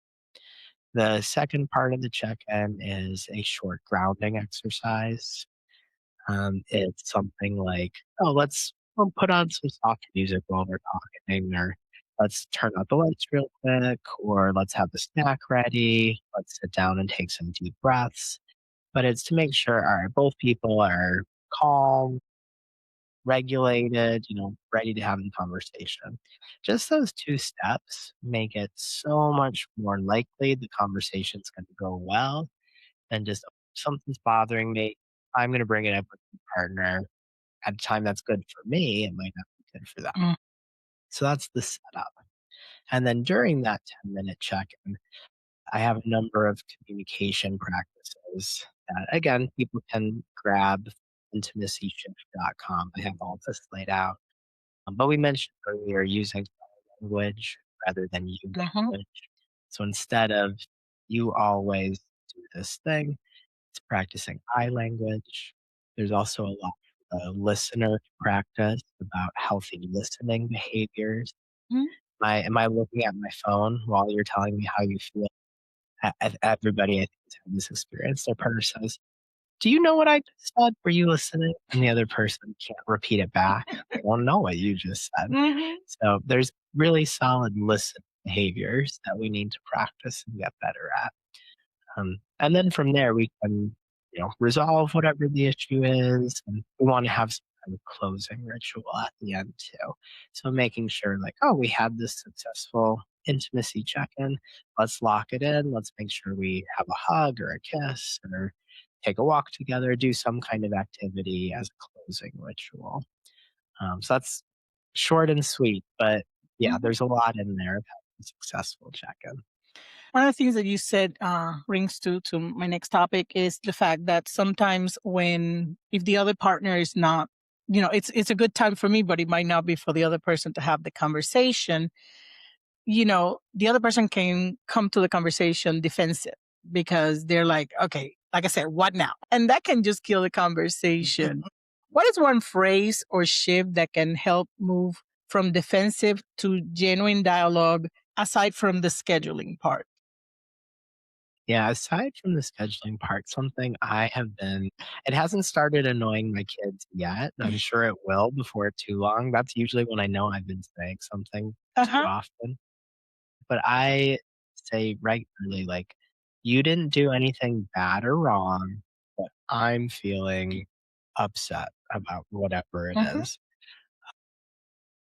The second part of the check in is a short grounding exercise. It's something like, oh, we'll put on some soft music while we're talking, or let's turn out the lights real quick, or let's have the snack ready. Let's sit down and take some deep breaths. But it's to make sure, all right, both people are calm, regulated, ready to have the conversation. Just those two steps make it so much more likely the conversation's going to go well than just something's bothering me. I'm going to bring it up with my partner at a time that's good for me, it might not be good for them. Mm. So that's the setup. And then during that 10-minute check in, I have a number of communication practices that, again, people can grab intimacyshift.com. I have all this laid out. But we mentioned earlier using sign language rather than you Mhm. language. So instead of you always do this thing, it's practicing I language. There's also a lot of listener practice about healthy listening behaviors. Mm. Am I looking at my phone while you're telling me how you feel? Everybody, I think, has had this experience. Their partner says, "Do you know what I just said? Were you listening?" And the other person can't repeat it back. They won't know what you just said. Hmm. So there's really solid listening behaviors that we need to practice and get better at. And then from there, we can, resolve whatever the issue is. And we want to have some kind of closing ritual at the end too. So making sure, like, oh, we had this successful intimacy check in. Let's lock it in. Let's make sure we have a hug or a kiss or take a walk together, do some kind of activity as a closing ritual. So that's short and sweet, but yeah, Hmm. there's a lot in there of having a successful check in. One of the things that you said rings to my next topic is the fact that sometimes when if the other partner is not, it's a good time for me, but it might not be for the other person to have the conversation. The other person can come to the conversation defensive because they're like, okay, like I said, what now? And that can just kill the conversation. What is one phrase or shift that can help move from defensive to genuine dialogue aside from the scheduling part? Yeah, aside from the scheduling part, something I have been it hasn't started annoying my kids yet. I'm sure it will before too long. That's usually when I know I've been saying something Uh too huh. often. But I say regularly, like, you didn't do anything bad or wrong, but I'm feeling upset about whatever it Hmm. is.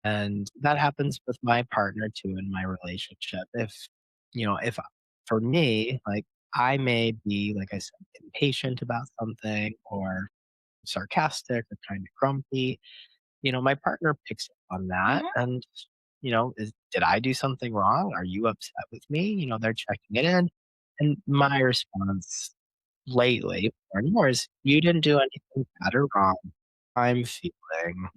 And that happens with my partner too in my relationship. If for me, like I may be, like I said, impatient about something or sarcastic or kind of grumpy, my partner picks up on that and, did I do something wrong? Are you upset with me? They're checking it in. And my response lately more and more is, you didn't do anything bad or wrong. I'm feeling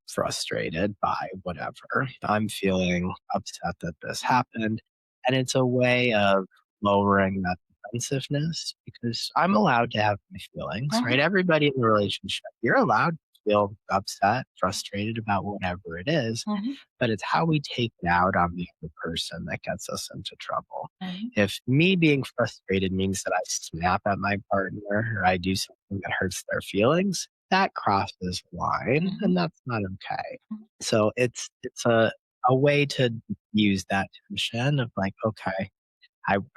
frustrated by whatever. I'm feeling upset that this happened. And it's a way of lowering that defensiveness because I'm allowed to have my feelings, right? Hmm. Everybody in the relationship, you're allowed to feel upset, frustrated about whatever it is, Hmm. but it's how we take it out on the other person that gets us into trouble. Hmm. If me being frustrated means that I snap at my partner or I do something that hurts their feelings, that crosses a line, Hmm. and that's not okay. So it's a way to use that tension of like, okay,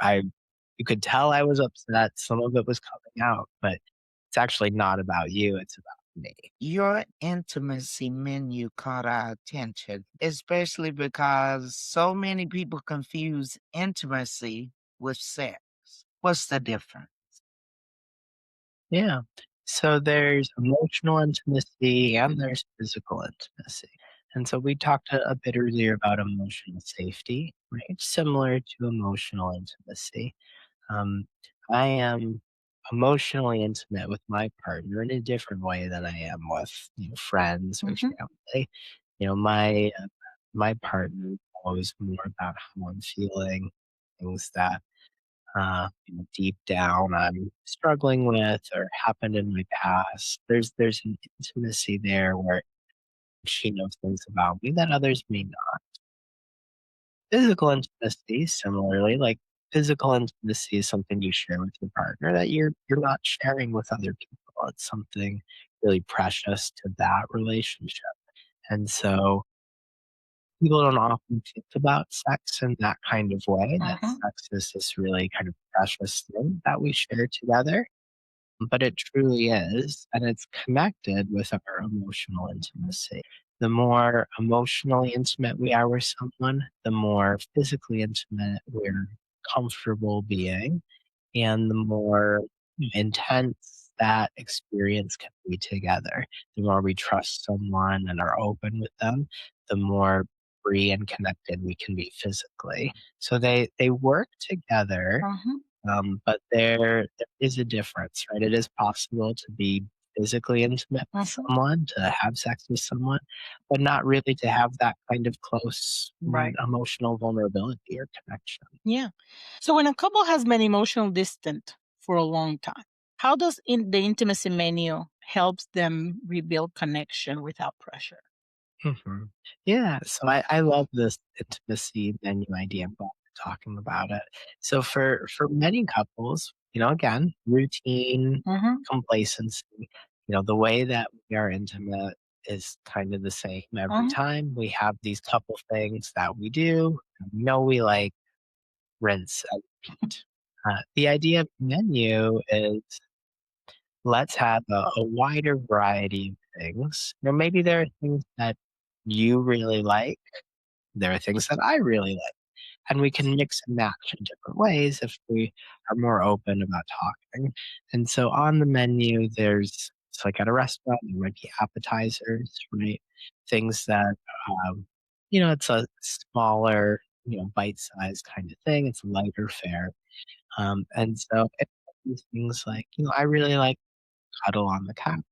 I you could tell I was upset, some of it was coming out, but it's actually not about you, it's about me. Your intimacy menu caught our attention, especially because so many people confuse intimacy with sex. What's the difference? Yeah. So there's emotional intimacy and there's physical intimacy. And so we talked a bit earlier about emotional safety, right? Similar to emotional intimacy. Um, I am emotionally intimate with my partner in a different way than I am with friends or Hmm. family. My partner knows more about how I'm feeling, things that deep down I'm struggling with or happened in my past. There's an intimacy there where she knows things about me that others may not. Physical intimacy, similarly, like physical intimacy is something you share with your partner that you're not sharing with other people. It's something really precious to that relationship. And so people don't often think about sex in that kind of way, that Hmm. sex is this really kind of precious thing that we share together. But it truly is, and it's connected with our emotional intimacy. The more emotionally intimate we are with someone, the more physically intimate we're comfortable being, and the more intense that experience can be together. The more we trust someone and are open with them, the more free and connected we can be physically. So they work together, Hmm. but there is a difference, right? It is possible to be physically intimate with Hmm. someone, to have sex with someone, but not really to have that kind of close Right. emotional vulnerability or connection. Yeah. So when a couple has been emotional distant for a long time, how does the intimacy menu helps them rebuild connection without pressure? Mhm. Yeah, so I love this intimacy menu idea. I'm glad we're talking about it. So for many couples, Again, routine, Mhm, complacency. The way that we are intimate is kind of the same every mhm, time. We have these couple things that we do, and we know we like, rinse and repeat. The idea of the menu is, let's have a wider variety of things. Maybe there are things that you really like. There are things that I really like. And we can mix and match in different ways if we are more open about talking. And so on the menu, it's like at a restaurant, there might be appetizers, right? Things that, um, it's a smaller, bite sized kind of thing. It's lighter fare. And so these things like, I really like cuddle on the couch.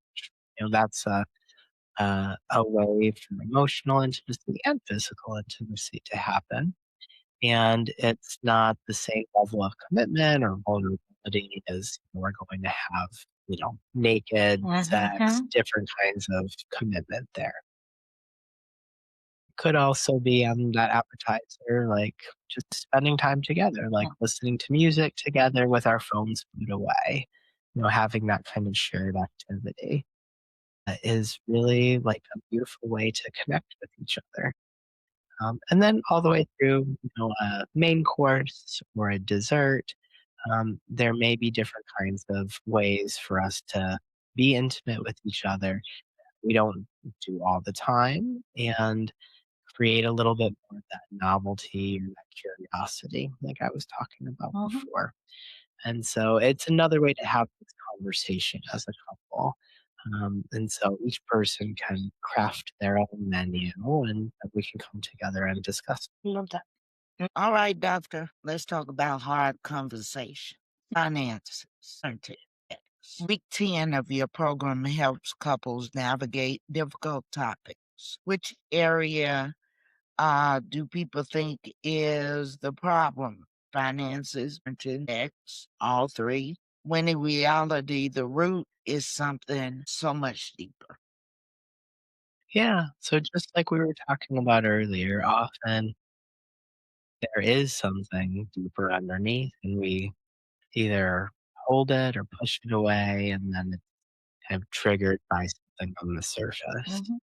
That's a way for emotional intimacy and physical intimacy to happen. And it's not the same level of commitment or vulnerability as we're going to have, naked sex, mhm, different kinds of commitment there. Could also be on that appetizer, like just spending time together, like mhm. listening to music together with our phones put away, having that kind of shared activity is really like a beautiful way to connect with each other. And then all the way through, a main course or a dessert, there may be different kinds of ways for us to be intimate with each other. We don't do all the time and create a little bit more of that novelty or that curiosity, like I was talking about Mhm. before. And so it's another way to have this conversation as a couple. And so each person can craft their own menu and we can come together and discuss. Love that. All right, doctor, let's talk about hard conversation. Finances. Certainty. Week 10 of your program helps couples navigate difficult topics. Which area do people think is the problem? Finances, X, all three. When in reality, the root is something so much deeper. Yeah. So just like we were talking about earlier, often there is something deeper underneath and we either hold it or push it away and then it's kind of triggered by something on the surface. Mhm,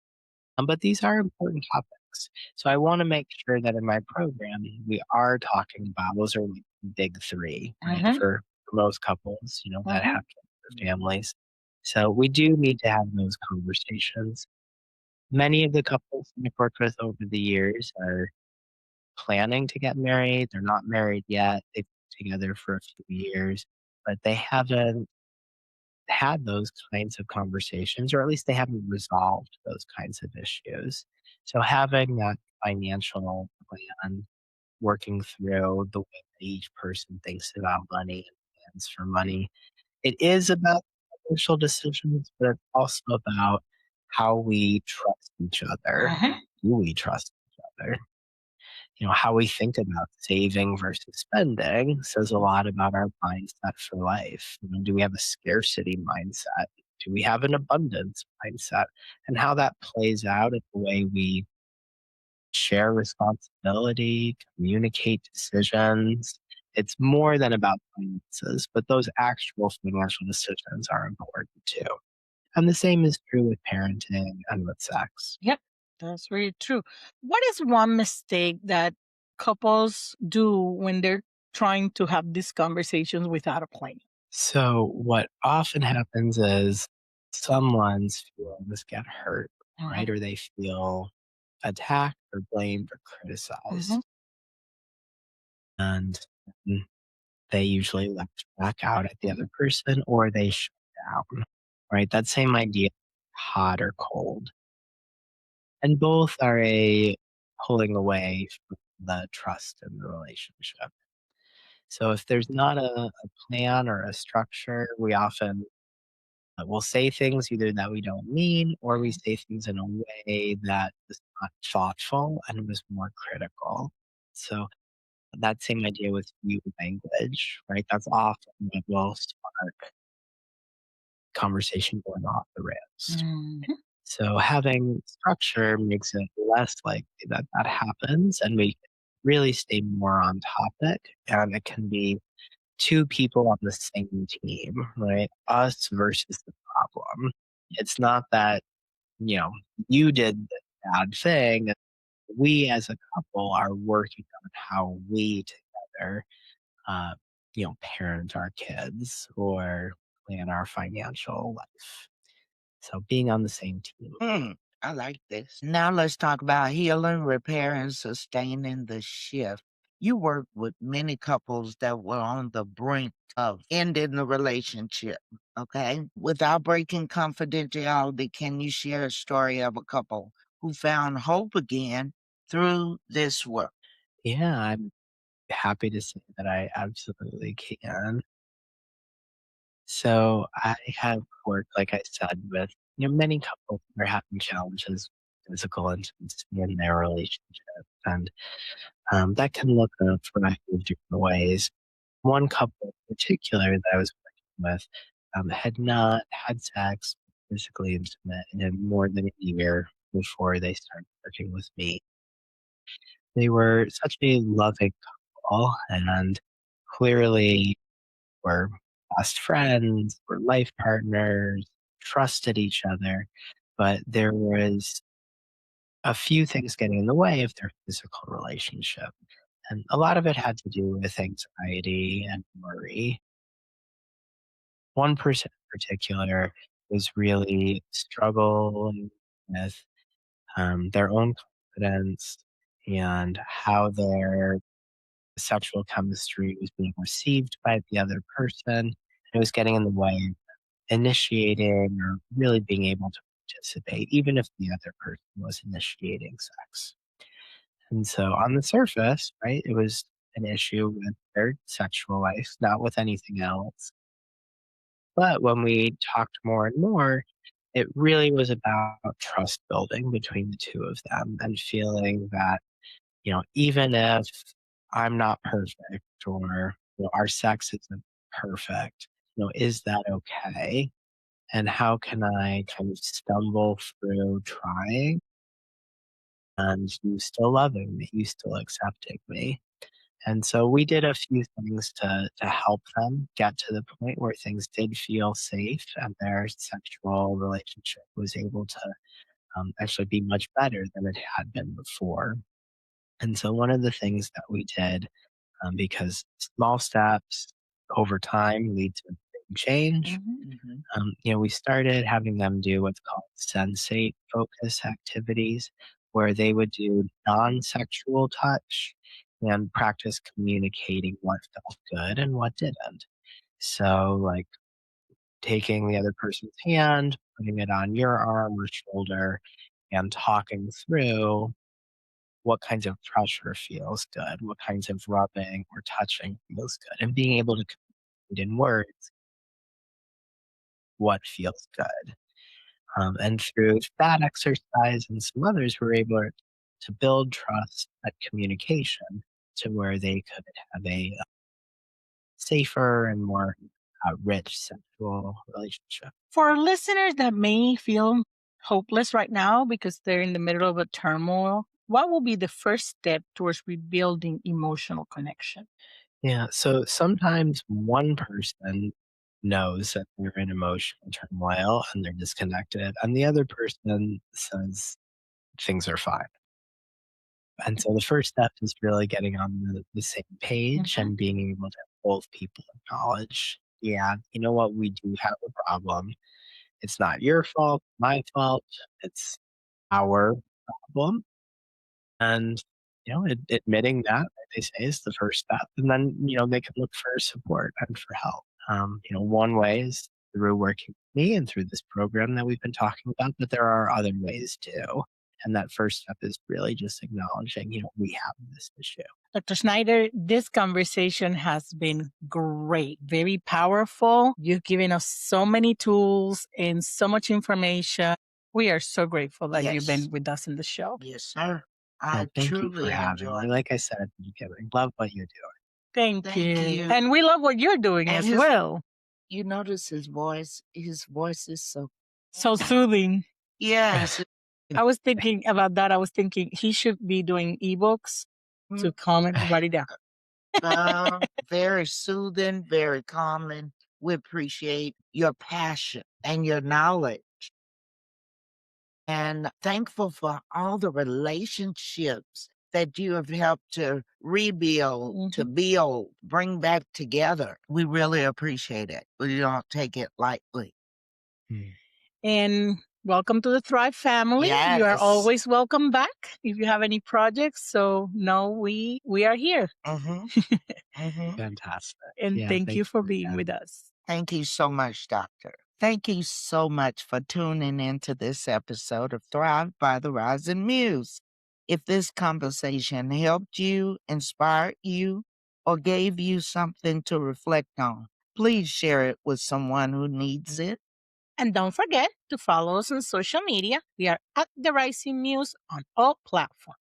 But these are important topics. So I want to make sure that in my program, we are talking about those are like big three, right? mhm, For most couples, that mhm, have kids or families. So we do need to have those conversations. Many of the couples I've worked with over the years are planning to get married. They're not married yet. They've been together for a few years, but they haven't had those kinds of conversations, or at least they haven't resolved those kinds of issues. So having that financial plan, working through the way that each person thinks about money and plans for money, it is about financial decisions, but it's also about how we trust each other. mhm. Do we trust each other? How we think about saving versus spending says a lot about our mindset for life. Do we have a scarcity mindset? Do we have an abundance mindset? And how that plays out in the way we share responsibility, communicate decisions. It's more than about finances, but those actual financial decisions are important too. And the same is true with parenting and with sex. Yep, that's very true. What is one mistake that couples do when they're trying to have these conversations without a plan? So, what often happens is someone's feelings get hurt, right? Mhm, Or they feel attacked or blamed or mhm, criticized. And mm, they usually lash back out at the other person or they shut down, right? That same idea, hot or cold. And both are a pulling away from the trust in the relationship. So, if there's not a plan or a structure, we often we'll say things either that we don't mean or we say things in a way that is not thoughtful and was more critical. So that same idea with new language, right? That's often what will spark conversation going off the rails. mhm, So having structure makes it less likely that that happens and we really stay more on topic and it can be two people on the same team, right? Us versus the problem. It's not that, you know, you did the bad thing. We as a couple are working on how we together, uh, parent our kids or plan our financial life. So being on the same team. Hmm, I like this. Now let's talk about healing, repair, and sustaining the shift. You work with many couples that were on the brink of ending the relationship. Okay. Without breaking confidentiality, can you share a story of a couple who found hope again through this work? Yeah, I'm happy to say that I absolutely can. So I have worked, like I said, with many couples that are having challenges, with physical intimacy in their relationship, and that can look a variety of different ways. One couple in particular that I was working with had not had sex, physically intimate, in more than a year before they started working with me. They were such a loving couple, and clearly were best friends, were life partners, trusted each other, but there was a few things getting in the way of their physical relationship. And a lot of it had to do with anxiety and worry. One person in particular was really struggling with their own confidence and how their sexual chemistry was being received by the other person. It was getting in the way initiating or really being able to participate, even if the other person was initiating sex. And so on the surface, right, it was an issue with their sexual life, not with anything else. But when we talked more and more, it really was about trust building between the two of them and feeling that, even if I'm not perfect or our sex isn't perfect, is that okay? And how can I kind of stumble through trying and you still loving me, you still accepting me? And so we did a few things to help them get to the point where things did feel safe and their sexual relationship was able to actually be much better than it had been before. And so one of the things that we did, because small steps over time lead to big change, Mhm. we started having them do what's called sensate focus activities, where they would do non sexual touch and practice communicating what felt good and what didn't. So, like taking the other person's hand, putting it on your arm or shoulder, and talking through what kinds of pressure feels good, what kinds of rubbing or touching feels good, and being able to communicate in words what feels good. And through that exercise and some others, we're able to build trust and communication to where they could have a safer and more rich sexual relationship. For listeners that may feel hopeless right now because they're in the middle of a turmoil, what will be the first step towards rebuilding emotional connection? Yeah. So sometimes one person knows that they're in emotional turmoil and they're disconnected, and the other person says things are fine. And so the first step is really getting on the same page Mhm. and being able to both people acknowledge, yeah, you know what, we do have a problem. It's not your fault, my fault. It's our problem. And, admitting that, like they say, is the first step. And then, they can look for support and for help. One way is through working with me and through this program that we've been talking about, but there are other ways too. And that first step is really just acknowledging, we have this issue. Dr. Schneider, this conversation has been great, very powerful. You've given us so many tools and so much information. We are so grateful that you've Yes. been with us in the show. Yes, sir. No, I thank you for truly having me. enjoyed it. Like I said at the beginning, love what you do. Thank Thank you. you. And we love what you're doing And as well. you notice his voice is So soothing. yes. I was thinking about that. I was thinking he should be doing ebooks to calm everybody down. Very soothing, very calming. We appreciate your passion and your knowledge. And thankful for all the relationships that you have helped to rebuild, to build, bring back together. We really appreciate it. We don't take it lightly. And welcome to the Thrive family. You are Yes. always welcome back if you have any projects. So know we are here. Fantastic. And Yeah, thank you thank for you being again. with us. Thank you so much, Doctor. Thank you so much for tuning into this episode of Thrive by the Rising Muse. If this conversation helped you, inspired you, or gave you something to reflect on, please share it with someone who needs it. And don't forget to follow us on social media. We are at The Rising Muse on all platforms.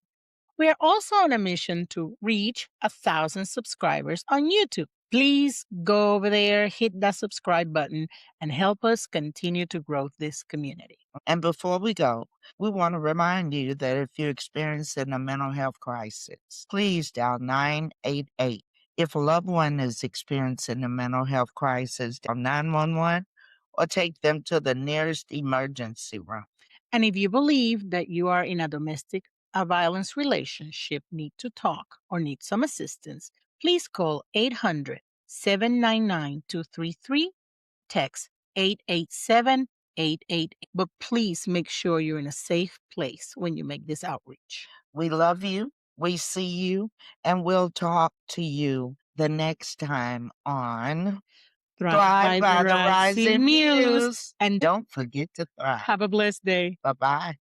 We are also on a mission to reach 1,000 subscribers on YouTube. Please go over there, hit that subscribe button, and help us continue to grow this community. And before we go, we want to remind you that if you're experiencing a mental health crisis, please dial 988. If a loved one is experiencing a mental health crisis, dial 911 or take them to the nearest emergency room. And if you believe that you are in a domestic violence relationship, need to talk, or need some assistance, please call 800-799-233, text 887-888. But please make sure you're in a safe place when you make this outreach. We love you, we see you, and we'll talk to you the next time on Thrive by the Rising Muse. And Don't forget to thrive. have a blessed day. Bye bye.